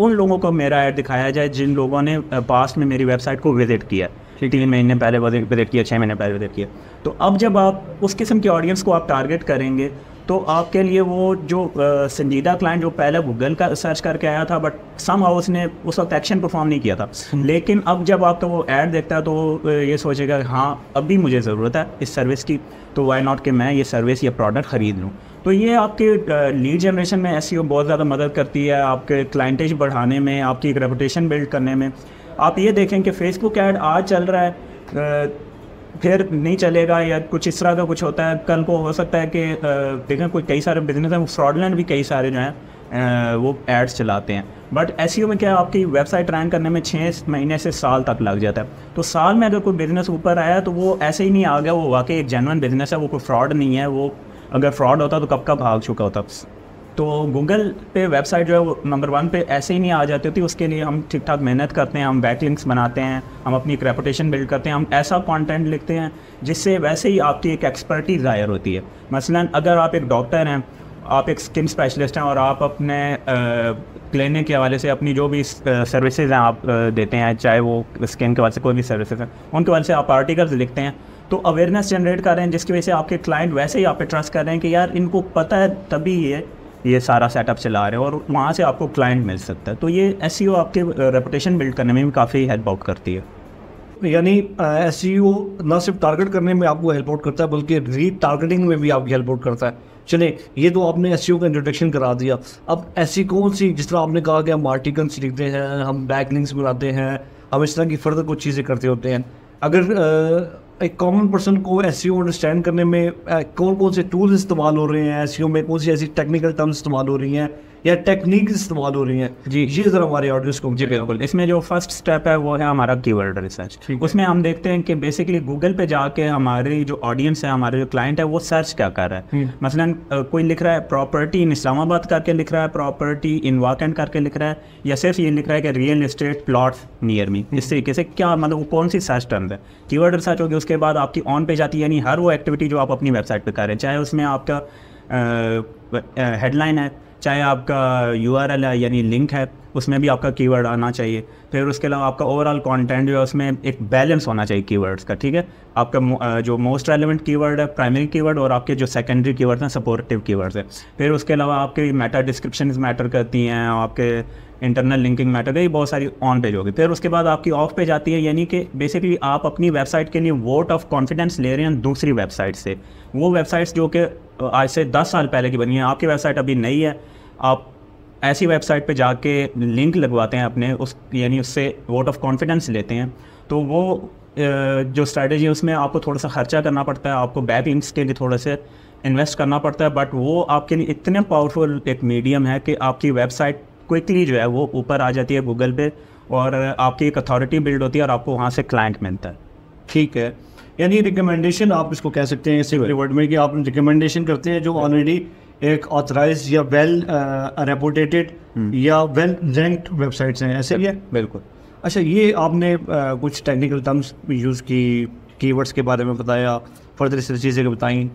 ان لوگوں کو میرا ایڈ دکھایا جائے جن لوگوں نے پاسٹ میں میری ویب سائٹ کو وزٹ کیا، 3 مہینے پہلے وزٹ کیا، 6 مہینے پہلے وزٹ کیا. تو اب جب آپ اس قسم کی آڈینس کو آپ ٹارگیٹ کریں گے تو آپ کے لیے وہ جو سنجیدہ کلائنٹ جو پہلے گوگل کا سرچ کر کے آیا تھا بٹ سم ہاؤ اس نے اس وقت ایکشن پرفارم نہیں کیا تھا، لیکن اب جب آپ کا وہ ایڈ دیکھتا ہے تو وہ یہ سوچے گا ہاں اب بھی مجھے ضرورت ہے اس سروس کی، تو وائی ناٹ کہ میں یہ سروس یا پروڈکٹ خرید لوں. تو یہ آپ کے لیڈ جنریشن میں SEO بہت زیادہ مدد کرتی ہے، آپ کے کلائنٹیج بڑھانے میں، آپ کی ایک ریپوٹیشن بلڈ کرنے میں. آپ یہ دیکھیں کہ فیس بک ایڈ آج چل رہا ہے پھر نہیں چلے گا یا کچھ اس طرح کا کچھ ہوتا ہے، کل کو ہو سکتا ہے کہ دیکھیں کوئی کئی سارے بزنس ہیں فراڈلینٹ بھی کئی سارے جو ہیں وہ ایڈس چلاتے ہیں. بٹ SEO میں کیا آپ کی ویب سائٹ رینک کرنے میں 6 مہینے سے سال تک لگ جاتا ہے. تو سال میں اگر کوئی بزنس اوپر آیا تو وہ ایسے ہی نہیں آ گیا، وہ واقعی ایک جینوئن بزنس ہے، وہ کوئی فراڈ نہیں ہے. وہ اگر فراڈ ہوتا تو کب کا بھاگ چکا ہوتا. تو گوگل پہ ویب سائٹ جو ہے وہ نمبر 1 پہ ایسے ہی نہیں آ جاتی ہوتی. اس کے لیے ہم ٹھیک ٹھاک محنت کرتے ہیں، ہم بیک لنکس بناتے ہیں، ہم اپنی ایک ریپوٹیشن بلڈ کرتے ہیں، ہم ایسا کانٹینٹ لکھتے ہیں جس سے ویسے ہی آپ کی ایک ایکسپرٹیز ظاہر ہوتی ہے. مثلاً اگر آپ ایک ڈاکٹر ہیں، آپ ایک اسکن اسپیشلسٹ ہیں اور آپ اپنے کلینک کے حوالے سے اپنی جو بھی سروسز ہیں آپ دیتے ہیں، چاہے وہ اسکن کے حوالے سے کوئی بھی سروسز ہیں، ان کے حوالے سے آپ آرٹیکلز لکھتے ہیں تو اویئرنیس جنریٹ کر رہے ہیں، جس کی وجہ سے آپ کے کلائنٹ ویسے ہی آپ پہ ٹرسٹ کر رہے ہیں کہ یار ان کو پتہ ہے تبھی یہ سارا سیٹ اپ چلا رہے ہیں اور وہاں سے آپ کو کلائنٹ مل سکتا ہے. تو یہ SEO آپ کے ریپوٹیشن بلڈ کرنے میں بھی کافی ہیلپ آؤٹ کرتی ہے. یعنی SEO نہ صرف ٹارگیٹ کرنے میں آپ کو ہیلپ آؤٹ کرتا ہے بلکہ ری ٹارگیٹنگ میں بھی آپ کی ہیلپ آؤٹ کرتا ہے. چلیں یہ تو آپ نے SEO کا انٹروڈکشن کرا دیا. اب ایسی کون سی، جس طرح آپ نے کہا کہ ہم آرٹیکلس لکھتے ہیں، ہم بیک لنکس بناتے ہیں، ہم اس طرح کی فردر کچھ چیزیں کرتے ہوتے ہیں، اگر ایک کامن پرسن کو SEO انڈرسٹینڈ کرنے میں کون سے ٹولز استعمال ہو رہے ہیں، SEO میں کون سی ایسی ٹیکنیکل ٹرمز استعمال ہو رہی ہیں یا ٹیکنیکس استعمال ہو رہی ہیں، جی یہ ذرا ہمارے آڈینس کو. جی بالکل. اس میں جو فرسٹ اسٹیپ ہے وہ ہے ہمارا کی ورڈ ریسرچ. اس میں ہم دیکھتے ہیں کہ بیسکلی گوگل پہ جا کے ہماری جو آڈینس ہے، ہمارے جو کلائنٹ ہے، وہ سرچ کیا کر رہا ہے. مثلاً کوئی لکھ رہا ہے پراپرٹی ان اسلام آباد کر کے لکھ رہا ہے، پراپرٹی ان واکنڈ کر کے لکھ رہا ہے، یا صرف یہ لکھ رہا ہے کہ ریئل اسٹیٹ پلاٹس نیئر می. اس طریقے سے کیا مطلب وہ کون سی سرچ ٹرمز ہے. کی ورڈ ریسرچ ہوگی، اس کے بعد آپ کی آن پیج آتی ہے، یعنی ہر وہ ایکٹیویٹی جو آپ اپنی ویب سائٹ پہ کر رہے ہیں، چاہے اس میں آپ کا ہیڈ لائن ہے، چاہے آپ کا URL ہے یعنی لنک ہے، اس میں بھی آپ کا کی ورڈ آنا چاہیے. پھر اس کے علاوہ آپ کا اوور آل کانٹینٹ جو ہے اس میں ایک بیلنس ہونا چاہیے کی ورڈس کا. ٹھیک ہے، آپ کا جو موسٹ ریلیونٹ کی ورڈ ہے پرائمری کی ورڈ، اور آپ کے جو سیکنڈری کی ورڈ ہیں سپورٹیو کی ورڈز ہیں. پھر اس کے علاوہ آپ کی میٹا ڈسکرپشنز میٹر کرتی ہیں، آپ کے انٹرنل لنکنگ میٹر ہے، یہ بہت ساری آن پیج ہوگی. پھر اس کے بعد آپ کی آف پیج آتی ہے، یعنی کہ بیسکلی آپ اپنی ویب سائٹ کے لیے ووٹ آف کانفیڈنس لے رہے ہیں دوسری ویب سائٹ سے. وہ ویب سائٹس جو کہ آج سے 10 سال پہلے کی بنی ہیں، آپ کی ویب سائٹ ابھی نئی ہے، آپ ایسی ویب سائٹ پہ جا کے لنک لگواتے ہیں اپنے یعنی اس سے ووٹ آف کانفیڈنس لیتے ہیں. تو وہ جو اسٹریٹجی ہے اس میں آپ کو تھوڑا سا خرچہ کرنا پڑتا ہے، آپ کو بیک لنکس کے لیے تھوڑا سا انویسٹ کرنا پڑتا ہے، بٹ وہ آپ کے لیے اتنے پاورفل ایک میڈیم ہے کہ آپ کی ویب سائٹ کوئکلی جو ہے وہ اوپر آ جاتی ہے گوگل پہ، اور آپ کی ایک اتھارٹی بلڈ ہوتی ہے اور آپ کو وہاں سے کلائنٹ ملتا ہے. ٹھیک ہے، یعنی ریکمنڈیشن آپ اس کو کہہ سکتے ہیں سمپل ورڈ میں کہ آپ ریکمنڈیشن کرتے ہیں جو آلریڈی ایک آتھرائز یا ویل ریپوٹیٹڈ یا ویل رینکڈ ویب سائٹس ہیں، ایسے ہی ہے. بالکل. اچھا، یہ آپ نے کچھ technical terms use key words کے بارے میں بتایا، فردر اس چیزیں بتائیں،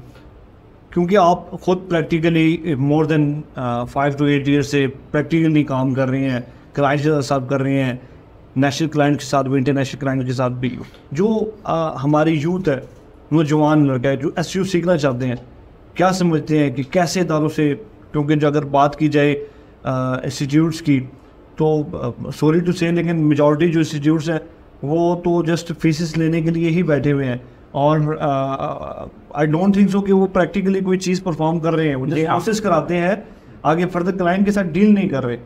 کیونکہ آپ خود practically more than 5 to 8 year سے پریکٹیکلی کام کر رہے ہیں، کلائنٹ کے ساتھ کر رہے ہیں، نیشنل کلائنٹ کے ساتھ بھی، انٹرنیشنل کلائنٹ کے ساتھ بھی. جو ہماری یوتھ ہے، نوجوان لڑکا ہے جو SEO سیکھنا چاہتے ہیں، کیا سمجھتے ہیں کہ کیسے اداروں سے، کیونکہ جو اگر بات کی جائے انسٹیٹیوٹس کی تو سوری ٹو سے، لیکن میجورٹی جو انسٹیٹیوٹس ہیں وہ تو جسٹ فیسز لینے کے لیے ہی بیٹھے ہوئے ہیں، اور آئی ڈونٹ تھنک سو کہ وہ پریکٹیکلی کوئی چیز پرفارم کر رہے ہیں. وہ جسٹ کوشش کراتے ہیں، آگے فردر کلائنٹ کے ساتھ ڈیل نہیں کر رہے.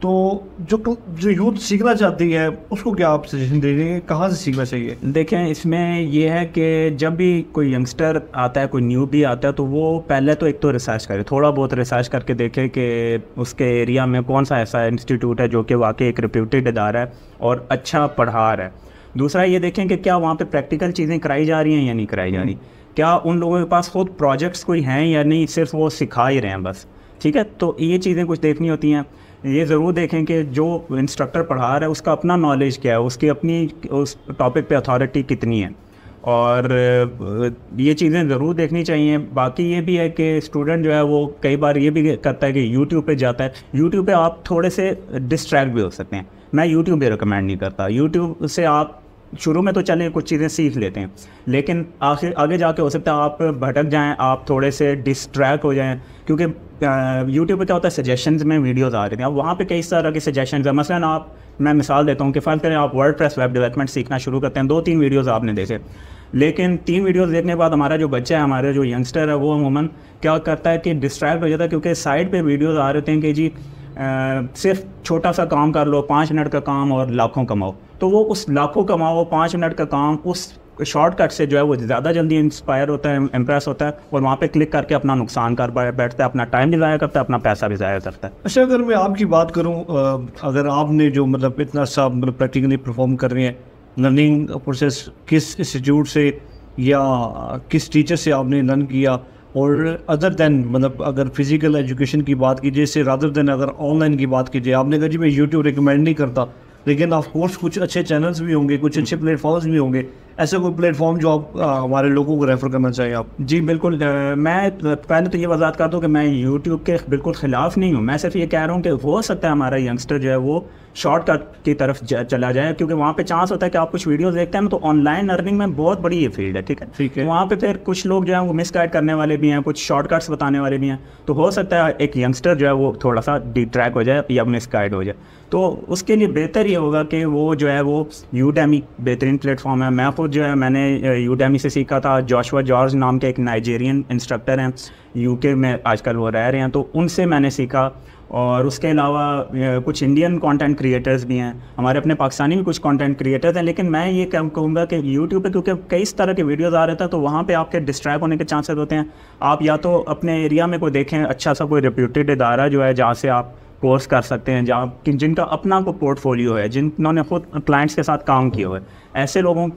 تو جو یوتھ سیکھنا چاہتی ہے اس کو کیا آپ سجیشن دے دیں گے، کہاں سے سیکھنا چاہیے؟ دیکھیں، اس میں یہ ہے کہ جب بھی کوئی ینگسٹر آتا ہے، کوئی نیو بھی آتا ہے، تو وہ پہلے تو ایک تو ریسرچ کرے، تھوڑا بہت ریسرچ کر کے دیکھے کہ اس کے ایریا میں کون سا ایسا انسٹیٹیوٹ ہے جو کہ واقعی ایک ریپیوٹیڈ ادارہ ہے اور اچھا پڑھا رہا ہے. دوسرا یہ دیکھیں کہ کیا وہاں پہ پریکٹیکل چیزیں کرائی جا رہی ہیں یا نہیں کرائی جا رہی، کیا ان لوگوں کے پاس خود پروجیکٹس کوئی ہیں یا نہیں، صرف وہ سکھا ہی رہے ہیں بس. ٹھیک ہے، تو یہ چیزیں کچھ دیکھنی ہوتی ہیں. یہ ضرور دیکھیں کہ جو انسٹرکٹر پڑھا رہا ہے اس کا اپنا نالج کیا ہے، اس کی اپنی اس ٹاپک پہ اتھارٹی کتنی ہے. اور یہ چیزیں ضرور دیکھنی چاہیے. باقی یہ بھی ہے کہ اسٹوڈنٹ جو ہے وہ کئی بار یہ بھی کرتا ہے کہ یوٹیوب پہ جاتا ہے. یوٹیوب پہ آپ تھوڑے سے ڈسٹریکٹ بھی ہو سکتے ہیں. میں یوٹیوب پہ ریکمینڈ نہیں کرتا. یوٹیوب سے آپ شروع میں تو چلیں کچھ چیزیں سیکھ لیتے ہیں, لیکن آگے جا کے ہو سکتا ہے آپ بھٹک جائیں, آپ تھوڑے سے ڈسٹریکٹ ہو جائیں. کیونکہ یوٹیوب پہ کیا ہوتا ہے, سجیشنز میں ویڈیوز آ رہے ہیں, اب وہاں پہ کئی طرح کے سجیشنز ہیں. مثلاً میں مثال دیتا ہوں کہ فرض کریں آپ ورڈ پریس ویب ڈیولپمنٹ سیکھنا شروع کرتے ہیں, 2-3 ویڈیوز آپ نے دیکھے, لیکن 3 ویڈیوز دیکھنے کے بعد ہمارا جو بچہ ہے, ہمارا جو ینگسٹر ہے, وہ عموماً کیا کرتا ہے کہ ڈسٹریکٹ ہو جاتا ہے, کیونکہ سائڈ پہ ویڈیوز آ رہے ہیں کہ جی صرف چھوٹا سا کام کر لو, 5 منٹ کا کام اور لاکھوں کماؤ. تو وہ اس لاکھوں کماؤ 5 منٹ کا کام اس شارٹ کٹ سے جو ہے وہ زیادہ جلدی انسپائر ہوتا ہے, امپریس ہوتا ہے, اور وہاں پہ کلک کر کے اپنا نقصان کر بیٹھتا ہے, اپنا ٹائم بھی ضائع کرتا ہے, اپنا پیسہ بھی ضائع کرتا ہے. اچھا, اگر میں آپ کی بات کروں, اگر آپ نے جو مطلب اتنا سا مطلب پریکٹیکلی پرفارم کر رہے ہیں, لرننگ پروسیس کس انسٹیٹیوٹ سے یا کس ٹیچر سے آپ نے لرن کیا, اور ادر دین مطلب اگر فزیکل ایجوکیشن کی بات کیجیے سے رادر دین اگر آن لائن کی بات کیجیے, آپ نے کہا جی میں یوٹیوب ریکمینڈ نہیں کرتا, لیکن آف کورس کچھ اچھے چینلز بھی ہوں گے, کچھ اچھے پلیٹ فارمز بھی ہوں گے, ایسا کوئی پلیٹ فارم جو آپ ہمارے لوگوں کو ریفر کرنا چاہیں آپ؟ جی بالکل. میں پہلے تو یہ وضاحت کر دوں کہ میں یوٹیوب کے بالکل خلاف نہیں ہوں. میں صرف یہ کہہ رہا ہوں کہ ہو سکتا ہے ہمارا ینگسٹر جو ہے وہ شارٹ کٹ کی طرف چلا جائے, کیونکہ وہاں پہ چانس ہوتا ہے کہ آپ کچھ ویڈیوز دیکھتے ہیں نا, تو آن لائن ارننگ میں بہت بڑی یہ فیلڈ ہے, ٹھیک ہے. وہاں پہ پھر کچھ لوگ جو ہیں وہ مس گائڈ کرنے والے بھی ہیں, کچھ شارٹ کٹس بتانے والے بھی ہیں, تو ہو سکتا ہے ایک ینگسٹر جو ہے وہ تھوڑا سا ڈیٹریک ہو جائے یا مس گائڈ ہو جائے. تو اس کے لیے بہتر یہ ہوگا کہ وہ جو ہے وہ یوڈیمی بہترین پلیٹ فارم ہے. میں خود جو ہے میں نے یوڈیمی سے سیکھا تھا. جوشوا جارج نام کے ایک نائجیرین انسٹرکٹر ہیں, UK میں آج کل وہ رہ رہے ہیں, تو ان سے میں نے سیکھا. اور اس کے علاوہ کچھ انڈین کانٹینٹ کریٹرز بھی ہیں, ہمارے اپنے پاکستانی بھی کچھ کانٹینٹ کریٹرز ہیں. لیکن میں یہ کہوں گا کہ یوٹیوب پہ کیونکہ کئی طرح کے ویڈیوز آ رہے تھے, تو وہاں پہ آپ کے ڈسٹریکٹ ہونے کے چانسز ہوتے ہیں. آپ یا تو اپنے ایریا میں کوئی دیکھیں اچھا سا کوئی ریپیوٹیڈ ادارہ جو ہے جہاں سے آپ کورس کر سکتے ہیں, جن کا اپنا کو پورٹ فولیو ہے, جنہوں نے خود کلائنٹس کے ساتھ کام کیا ہوا ہے, ایسے لوگوں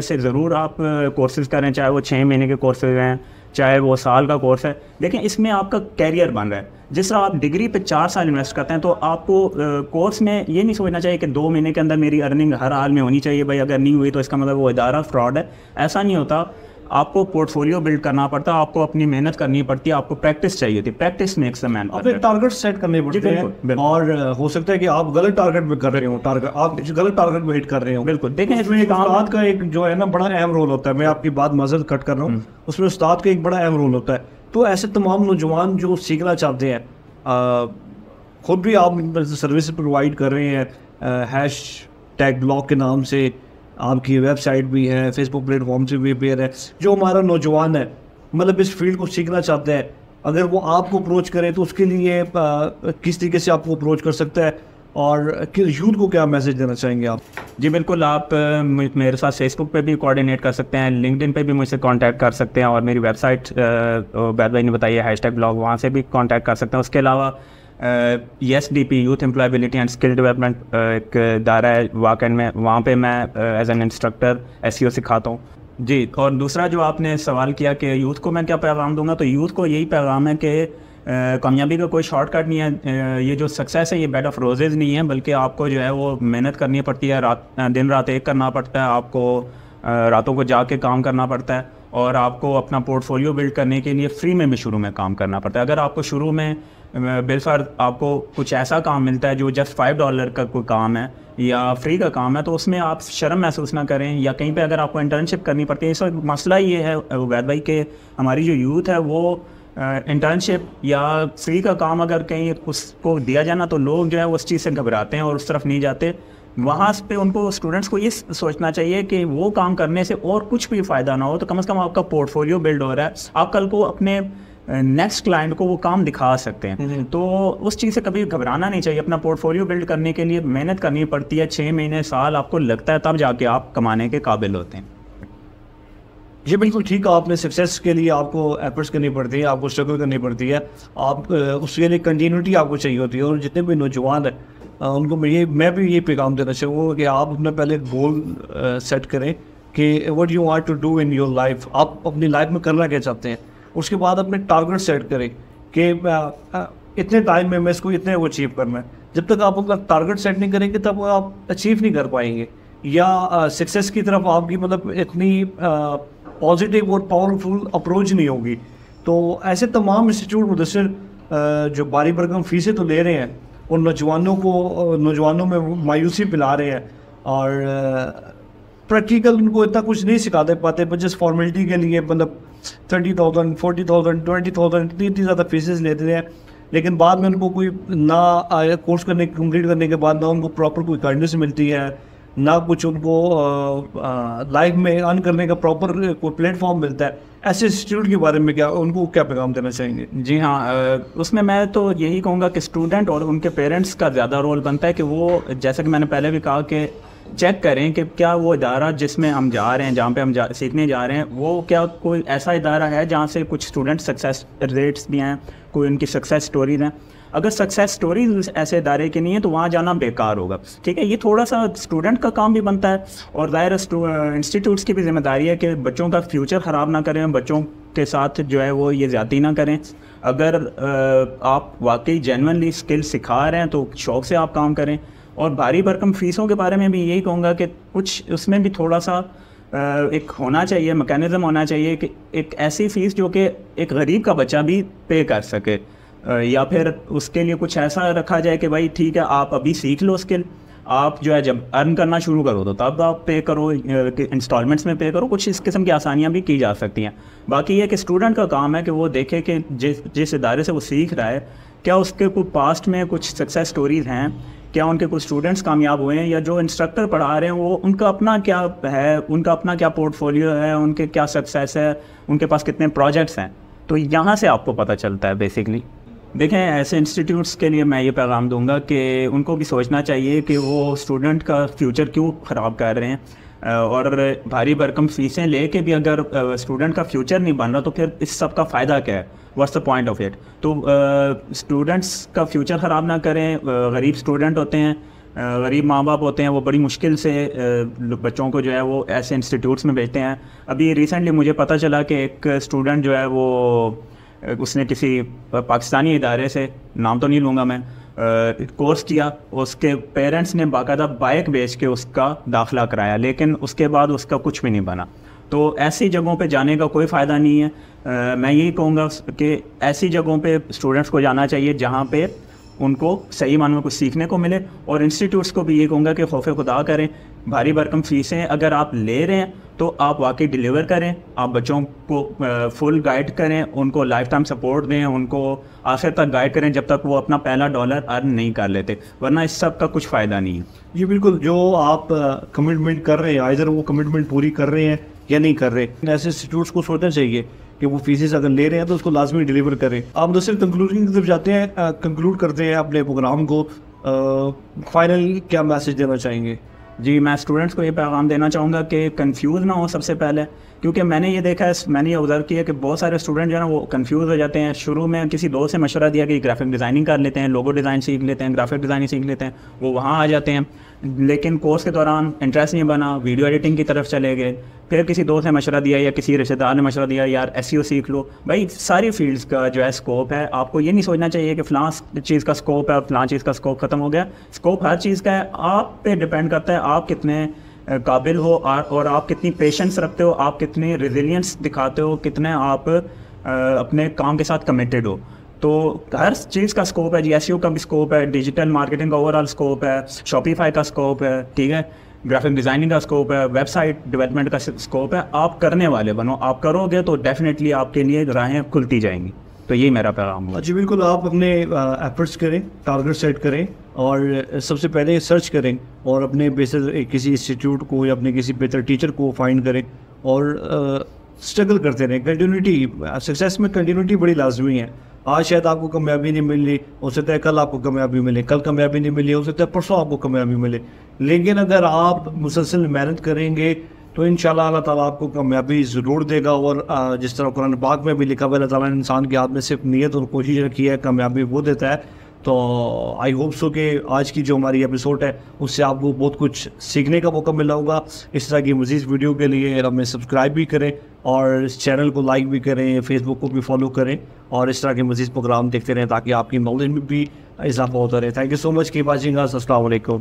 سے ضرور آپ کورسز کریں, چاہے وہ 6 مہینے کے کورسز ہیں, چاہے وہ سال کا کورس ہے. لیکن اس میں آپ کا کیریئر بن رہا ہے. جس طرح آپ ڈگری پہ 4 سال انویسٹ کرتے ہیں, تو آپ کو کورس میں یہ نہیں سوچنا چاہیے کہ 2 مہینے کے اندر میری ارننگ ہر حال میں ہونی چاہیے. بھائی اگر نہیں ہوئی تو اس کا مطلب وہ ادارہ فراڈ ہے. ایسا نہیں ہوتا. آپ کو پورٹ فولیو بلڈ کرنا پڑتا ہے, آپ کو اپنی محنت کرنی پڑتی ہے, آپ کو پریکٹس چاہیے ہوتی ہے. پریکٹس میکس دا مین. اپنے ٹارگیٹ سیٹ کرنے پڑتے ہیں, اور ہو سکتا ہے کہ آپ غلط ٹارگیٹ پہ کر رہے ہوں, آپ غلط ٹارگیٹ پہ ہٹ کر رہے ہوں. بالکل. دیکھیں اس میں استاد کا ایک جو ہے نا بڑا اہم رول ہوتا ہے. میں آپ کی بات معذرت کٹ کر رہا ہوں, اس میں استاد کا ایک بڑا اہم رول ہوتا ہے. تو ایسے تمام نوجوان جو سیکھنا چاہتے ہیں, خود بھی آپ سروس پرووائڈ کر رہے ہیں, #blog کے نام سے آپ کی ویب سائٹ بھی ہے, فیس بک پلیٹ فارم سے بھی اپیئر ہے. جو ہمارا نوجوان ہے مطلب اس فیلڈ کو سیکھنا چاہتے ہیں, اگر وہ آپ کو اپروچ کرے تو اس کے لیے کس طریقے سے آپ کو اپروچ کر سکتا ہے, اور یوتھ کو کیا میسج دینا چاہیں گے آپ؟ جی بالکل. آپ میرے ساتھ فیس بک پہ بھی کوآرڈینیٹ کر سکتے ہیں, LinkedIn پہ بھی مجھ سے کانٹیکٹ کر سکتے ہیں, اور میری ویب سائٹ عبید بھائی نے بتائی ہے #blog, وہاں سے بھی کانٹیکٹ کر سکتے ہیں. اس کے علاوہ ESDP youth employability and skill development ایک ادارہ ہے واقعین میں, وہاں پہ میں ایز این انسٹرکٹر SEO سکھاتا ہوں. جی. اور دوسرا جو آپ نے سوال کیا کہ یوتھ کو میں کیا پیغام دوں گا, تو یوتھ کو یہی پیغام ہے کہ کامیابی کا کوئی شارٹ کٹ نہیں ہے. یہ جو سکسیس ہے یہ بیڈ آف روزز نہیں ہے, بلکہ آپ کو جو ہے وہ محنت کرنی پڑتی ہے, دن رات ایک کرنا پڑتا ہے, آپ کو راتوں کو جا کے کام کرنا پڑتا ہے, اور آپ کو اپنا پورٹ فولیو بلڈ کرنے کے لیے فری میں بھی شروع میں کام کرنا پڑتا ہے. اگر آپ کو شروع میں بالفرض آپ کو کچھ ایسا کام ملتا ہے جو جسٹ $5 کا کوئی کام ہے یا فری کا کام ہے, تو اس میں آپ شرم محسوس نہ کریں. یا کہیں پہ اگر آپ کو انٹرنشپ کرنی پڑتی ہے, اس وقت مسئلہ یہ ہے عبید بھائی کہ ہماری جو یوتھ ہے وہ انٹرنشپ یا فری کا کام اگر کہیں اس کو دیا جانا, تو لوگ جو ہے اس چیز سے گھبراتے ہیں اور اس طرف نہیں جاتے. وہاں پہ ان کو اسٹوڈنٹس کو یہ سوچنا چاہیے کہ وہ کام کرنے سے اور کچھ بھی فائدہ نہ ہو, تو کم از کم آپ کا پورٹ فولیو بلڈ ہو رہا ہے, آپ کل کو اپنے نیکسٹ کلائنٹ کو وہ کام دکھا سکتے ہیں. تو اس چیز سے کبھی گھبرانا نہیں چاہیے. اپنا پورٹ فولیو بلڈ کرنے کے لیے محنت کرنی پڑتی ہے, 6 مہینے سال آپ کو لگتا ہے, تب جا کے آپ کمانے کے قابل ہوتے ہیں. جی بالکل ٹھیک ہے. آپ نے سکسیس کے لیے آپ کو ایفرٹس کرنی پڑتی ہے, آپ کو اسٹرگل کرنی پڑتی ہے, آپ اس کے لیے کنٹینیوٹی آپ کو چاہیے ہوتی ہے. اور جتنے بھی نوجوان ہیں ان کو میں بھی یہ پیغام دینا چاہوں گا کہ آپ اپنا پہلے گول سیٹ کریں کہ what you want to do in your life, آپ اپنی لائف میں کرنا کیا چاہتے ہیں. اس کے بعد اپنے ٹارگیٹ سیٹ کریں کہ اتنے ٹائم میں اس کو اتنے اچیو کرنا ہے. جب تک آپ اپنا ٹارگیٹ سیٹ نہیں کریں گے تب آپ اچیو نہیں کر پائیں گے. یا سکسیس کی طرف آپ کی مطلب اتنی پازیٹیو اور پاورفل اپروچ نہیں ہوگی. تو ایسے تمام انسٹیٹیوٹ مدثر جو باری برگم فیسیں تو لے رہے ہیں اور نوجوانوں میں مایوسی پلا رہے ہیں, اور پریکٹیکل ان کو اتنا کچھ نہیں سکھاتے پاتے, بس جس فارمیلٹی کے لیے مطلب 30,000 40,000 20,000 اتنی زیادہ فیسز لیتے ہیں, لیکن بعد میں ان کو کوئی نہ کورس کمپلیٹ کرنے کے بعد نہ ان کو پراپر کوئی گائیڈنس ملتی ہے, نہ کچھ ان کو لائف میں ارن کرنے کا پراپر کوئی پلیٹ فارم ملتا ہے. ایسے انسٹیٹیوٹ کے بارے میں ان کو کیا پیغام دینا چاہیں گے؟ جی ہاں, اس میں تو یہی کہوں گا کہ اسٹوڈنٹ اور ان کے پیرنٹس کا زیادہ رول بنتا ہے کہ وہ, جیسا کہ میں نے پہلے بھی کہا, کہ چیک کریں کہ کیا وہ ادارہ جس میں ہم جا رہے ہیں, جہاں پہ ہم سیکھنے جا رہے ہیں, وہ کیا کوئی ایسا ادارہ ہے جہاں سے کچھ اسٹوڈنٹ سکسیس ریٹس بھی ہیں, کوئی ان کی سکسیس اسٹوریز ہیں. اگر سکسیس اسٹوریز ایسے ادارے کی نہیں ہے تو وہاں جانا بیکار ہوگا. ٹھیک ہے, یہ تھوڑا سا اسٹوڈنٹ کا کام بھی بنتا ہے, اور ظاہر انسٹیٹیوٹس کی بھی ذمہ داری ہے کہ بچوں کا فیوچر خراب نہ کریں, بچوں کے ساتھ جو ہے وہ یہ زیادتی نہ کریں. اگر آپ واقعی جینونلی اسکل سکھا رہے ہیں تو شوق سے آپ کام کریں. اور بھاری بھرکم فیسوں کے بارے میں بھی یہی کہوں گا کہ کچھ اس میں بھی تھوڑا سا ایک ہونا چاہیے, میکینزم ہونا چاہیے کہ ایک ایسی فیس جو کہ ایک غریب کا بچہ بھی پے کر سکے, یا پھر اس کے لیے کچھ ایسا رکھا جائے کہ بھائی ٹھیک ہے آپ ابھی سیکھ لو اسکل, آپ جو ہے جب ارن کرنا شروع کرو تو تب آپ پے کرو, انسٹالمنٹس میں پے کرو. کچھ اس قسم کی آسانیاں بھی کی جا سکتی ہیں. باقی یہ کہ اسٹوڈنٹ کا کام ہے کہ وہ دیکھے کہ جس ادارے سے وہ سیکھ رہا ہے کیا اس کے کوئی پاسٹ میں کچھ سکسیس اسٹوریز ہیں, کیا ان کے کچھ اسٹوڈنٹس کامیاب ہوئے ہیں, یا جو انسٹرکٹر پڑھا رہے ہیں وہ ان کا اپنا کیا ہے, ان کا اپنا کیا پورٹ فولیو ہے, ان کے کیا سکسیس ہے, ان کے پاس کتنے پروجیکٹس ہیں. تو یہاں سے آپ کو پتہ چلتا ہے بیسکلی. دیکھیں, ایسے انسٹیٹیوٹس کے لیے میں یہ پیغام دوں گا کہ ان کو بھی سوچنا چاہیے کہ وہ اسٹوڈنٹ کا فیوچر کیوں خراب کر رہے ہیں, اور بھاری بھرکم فیسیں لے کے بھی اگر اسٹوڈنٹ کا فیوچر نہیں بن رہا تو پھر اس سب کا فائدہ کیا ہے, what's the point of it. تو اسٹوڈنٹس کا فیوچر خراب نہ کریں. غریب اسٹوڈنٹ ہوتے ہیں, غریب ماں باپ ہوتے ہیں, وہ بڑی مشکل سے بچوں کو جو ہے وہ ایسے انسٹیٹیوٹس میں بھیجتے ہیں. ابھی ریسنٹلی مجھے پتہ چلا کہ ایک اسٹوڈنٹ جو ہے وہ اس نے کسی پاکستانی ادارے سے, نام تو نہیں لوں گا میں, کورس کیا. اس کے پیرنٹس نے باقاعدہ بائک بیچ کے اس کا داخلہ کرایا, لیکن اس کے بعد اس کا کچھ بھی نہیں بنا. تو ایسی جگہوں پہ جانے کا کوئی فائدہ نہیں ہے. میں یہی کہوں گا کہ ایسی جگہوں پہ اسٹوڈنٹس کو جانا چاہیے جہاں پہ ان کو صحیح معنوں میں کچھ سیکھنے کو ملے. اور انسٹیٹیوٹس کو بھی یہ کہوں گا کہ خوف خدا کریں. بھاری بھرکم فیسیں اگر آپ لے رہے ہیں تو آپ واقعی ڈیلیور کریں, آپ بچوں کو فل گائیڈ کریں, ان کو لائف ٹائم سپورٹ دیں, ان کو آخر تک گائیڈ کریں جب تک وہ اپنا پہلا ڈالر ارن نہیں کر لیتے, ورنہ اس سب کا کچھ فائدہ نہیں ہے. جی بالکل, جو آپ کمٹمنٹ کر رہے ہیں ادھر وہ کمٹمنٹ پوری کر رہے ہیں یا نہیں کر رہے. ایسے انسٹیٹیوٹس کو سوچنا چاہیے کہ وہ فیسز اگر لے رہے ہیں تو اس کو لازمی ڈیلیور کریں. آپ مدثر کنکلوژن کی طرف جاتے ہیں, کنکلوڈ کرتے ہیں اپنے پروگرام کو. فائنل کیا میسج دینا چاہیں گے؟ جی, میں اسٹوڈنٹس کو یہ پیغام دینا چاہوں گا کہ کنفیوز نہ ہو سب سے پہلے, کیونکہ میں نے یہ دیکھا ہے, میں نے یہ آبزرو کیا کہ بہت سارے اسٹوڈنٹ جو ہے نا وہ کنفیوز ہو جاتے ہیں. شروع میں کسی دوست سے مشورہ دیا کہ گرافک ڈیزائننگ کر لیتے ہیں, لوگو ڈیزائن سیکھ لیتے ہیں, گرافک ڈیزائننگ سیکھ لیتے ہیں, وہ وہاں آ جاتے ہیں. لیکن کورس کے دوران انٹرسٹ نہیں بنا, ویڈیو ایڈیٹنگ کی طرف چلے گئے. پھر کسی دوست نے مشورہ دیا یا کسی رشتہ دار نے مشورہ دیا یار SEO سیکھ لو. بھائی ساری فیلڈس کا جو ہے اسکوپ ہے, آپ کو یہ نہیں سوچنا چاہیے کہ فلاں چیز کا اسکوپ ہے اور فلاں چیز کا اسکوپ ختم ہو گیا. اسکوپ ہر چیز کا ہے, آپ پہ ڈپینڈ کرتا ہے آپ کتنے قابل ہو اور آپ کتنی پیشنس رکھتے ہو, آپ کتنے ریزیلینس دکھاتے ہو, کتنے آپ اپنے کام کے ساتھ کمیٹیڈ ہو. تو ہر چیز کا اسکوپ ہے. جی, SEO کا بھی اسکوپ ہے, ڈیجیٹل مارکیٹنگ کا اوور آل اسکوپ ہے, شاپیفائی کا اسکوپ ہے, ٹھیک ہے, گرافک ڈیزائننگ کا اسکوپ ہے, ویب سائٹ ڈیولپمنٹ کا اسکوپ ہے. آپ کرنے والے بنو, آپ کرو گے تو ڈیفینیٹلی آپ کے لیے راہیں کھلتی جائیں گی. تو یہی میرا پیغام ہے. جی بالکل, آپ اپنے ایفرٹس کریں, ٹارگیٹ سیٹ کریں, اور سب سے پہلے سرچ کریں اور اپنے بہتر کسی انسٹیٹیوٹ کو یا اپنے کسی بہتر ٹیچر کو فائنڈ کریں, اور اسٹرگل کرتے رہیں. کنٹینیوٹی, سکسیس میں کنٹینیوٹی بڑی لازمی ہے. آج شاید آپ کو کامیابی نہیں ملی, ہو سکتا ہے کل آپ کو کامیابی ملے, کل کامیابی نہیں ملی, ہو سکتا ہے پرسوں آپ کو کامیابی ملے. لیکن اگر آپ مسلسل محنت کریں گے تو انشاءاللہ اللہ تعالیٰ آپ کو کامیابی ضرور دے گا. اور جس طرح قرآن پاک میں بھی لکھا ہوا ہے, اللہ تعالیٰ نے انسان کے ہاتھ میں صرف نیت اور کوشش رکھی ہے, کامیابی وہ دیتا ہے. تو آئی ہوپ سو کہ آج کی جو ہماری ایپیسوڈ ہے اس سے آپ کو بہت کچھ سیکھنے کا موقع ملا ہوگا. اس طرح کی مزید ویڈیو کے لیے ہمیں سبسکرائب بھی کریں اور اس چینل کو لائک بھی کریں, فیس بک کو بھی فالو کریں, اور اس طرح کے مزید پروگرام دیکھتے رہیں تاکہ آپ کی نالج میں بھی اضافہ ہوتا رہے. Thank you so much, keep watching us. السلام علیکم.